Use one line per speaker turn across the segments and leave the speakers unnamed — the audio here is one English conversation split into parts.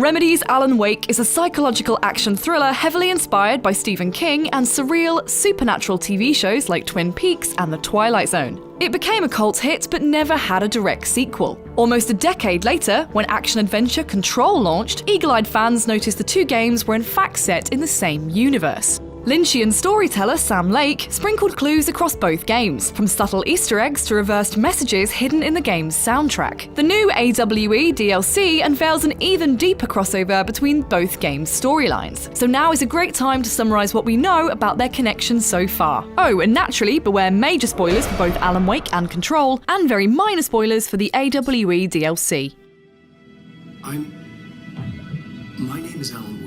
Remedy's Alan Wake is a psychological action thriller heavily inspired by Stephen King and surreal, supernatural TV shows like Twin Peaks and The Twilight Zone. It became a cult hit but never had a direct sequel. Almost a decade later, when action-adventure Control launched, eagle-eyed fans noticed the two games were in fact set in the same universe. Lynchian storyteller Sam Lake sprinkled clues across both games, from subtle Easter eggs to reversed messages hidden in the game's soundtrack. The new AWE DLC unveils an even deeper crossover between both games' storylines, so now is a great time to summarise what we know about their connection so far. Oh, and naturally, beware major spoilers for both Alan Wake and Control, and very minor spoilers for the AWE DLC.
My name is Alan Wake.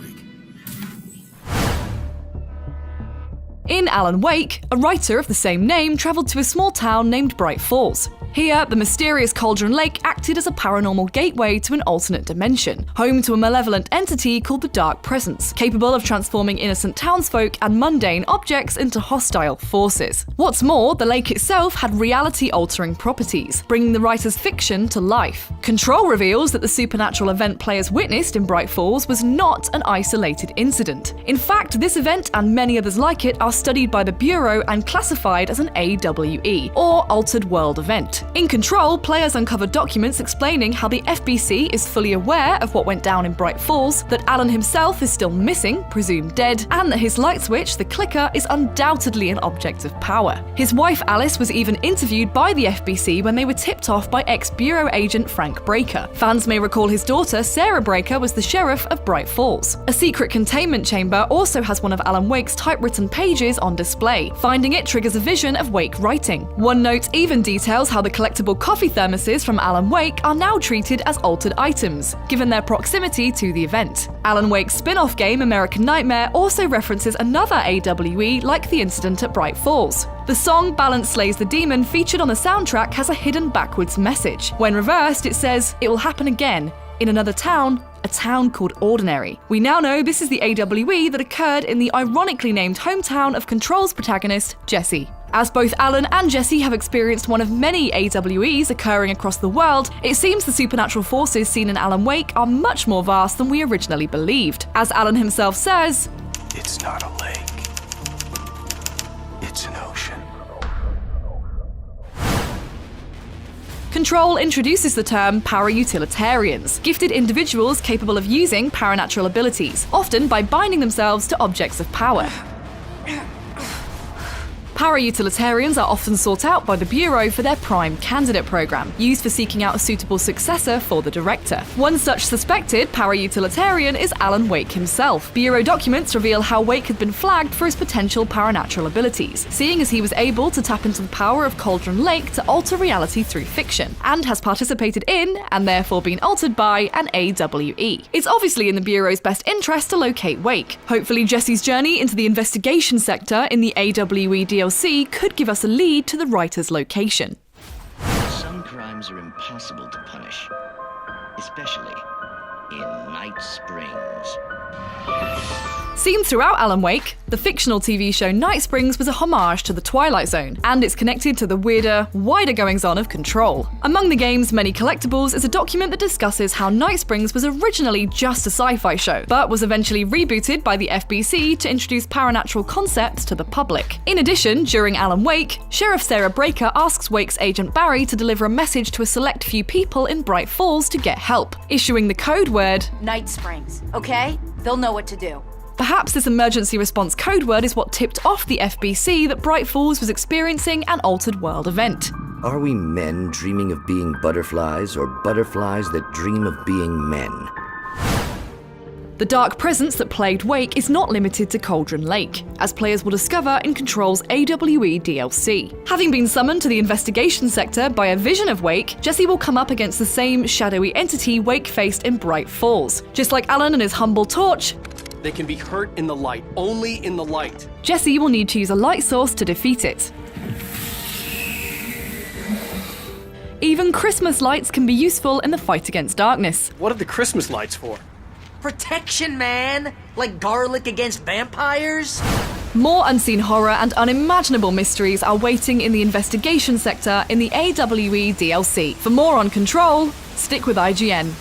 In Alan Wake, a writer of the same name travelled to a small town named Bright Falls. Here, the mysterious Cauldron Lake acted as a paranormal gateway to an alternate dimension, home to a malevolent entity called the Dark Presence, capable of transforming innocent townsfolk and mundane objects into hostile forces. What's more, the lake itself had reality-altering properties, bringing the writer's fiction to life. Control reveals that the supernatural event players witnessed in Bright Falls was not an isolated incident. In fact, this event and many others like it are studied by the Bureau and classified as an AWE, or Altered World Event. In Control, players uncover documents explaining how the FBC is fully aware of what went down in Bright Falls, that Alan himself is still missing, presumed dead, and that his light switch, the clicker, is undoubtedly an object of power. His wife Alice was even interviewed by the FBC when they were tipped off by ex-Bureau agent Frank Breaker. Fans may recall his daughter, Sarah Breaker, was the sheriff of Bright Falls. A secret containment chamber also has one of Alan Wake's typewritten pages on display. Finding it triggers a vision of Wake writing. One note even details how the collectible coffee thermoses from Alan Wake are now treated as altered items, given their proximity to the event. Alan Wake's spin-off game American Nightmare also references another AWE like the incident at Bright Falls. The song Balance Slays the Demon featured on the soundtrack has a hidden backwards message. When reversed, it says, "It will happen again, in another town, a town called Ordinary." We now know this is the AWE that occurred in the ironically named hometown of Control's protagonist, Jesse. As both Alan and Jesse have experienced one of many AWEs occurring across the world, it seems the supernatural forces seen in Alan Wake are much more vast than we originally believed. As Alan himself says,
It's not a lake. It's an ocean.
Control introduces the term para-utilitarians, gifted individuals capable of using paranatural abilities, often by binding themselves to objects of power. Para-utilitarians are often sought out by the Bureau for their Prime Candidate program, used for seeking out a suitable successor for the director. One such suspected para-utilitarian is Alan Wake himself. Bureau documents reveal how Wake had been flagged for his potential paranatural abilities, seeing as he was able to tap into the power of Cauldron Lake to alter reality through fiction, and has participated in, and therefore been altered by, an AWE. It's obviously in the Bureau's best interest to locate Wake. Hopefully Jesse's journey into the investigation sector in the AWE DLC could give us a lead to the writer's location.
Some crimes are impossible to punish, especially in Night Springs.
Seen throughout Alan Wake, the fictional TV show Night Springs was a homage to The Twilight Zone, and it's connected to the weirder, wider goings-on of Control. Among the game's many collectibles is a document that discusses how Night Springs was originally just a sci-fi show, but was eventually rebooted by the FBC to introduce paranatural concepts to the public. In addition, during Alan Wake, Sheriff Sarah Breaker asks Wake's agent Barry to deliver a message to a select few people in Bright Falls to get help, issuing the code word
Night Springs, okay? They'll know what to do.
Perhaps this emergency response code word is what tipped off the FBC that Bright Falls was experiencing an altered world event.
Are we men dreaming of being butterflies, or butterflies that dream of being men?
The dark presence that plagued Wake is not limited to Cauldron Lake, as players will discover in Control's AWE DLC. Having been summoned to the investigation sector by a vision of Wake, Jesse will come up against the same shadowy entity Wake faced in Bright Falls. Just like Alan and his humble torch,
they can be hurt in the light, only in the light.
Jesse will need to use a light source to defeat it. Even Christmas lights can be useful in the fight against darkness.
What are the Christmas lights for?
Protection, man! Like garlic against vampires?
More unseen horror and unimaginable mysteries are waiting in the investigation sector in the AWE DLC. For more on Control, stick with IGN.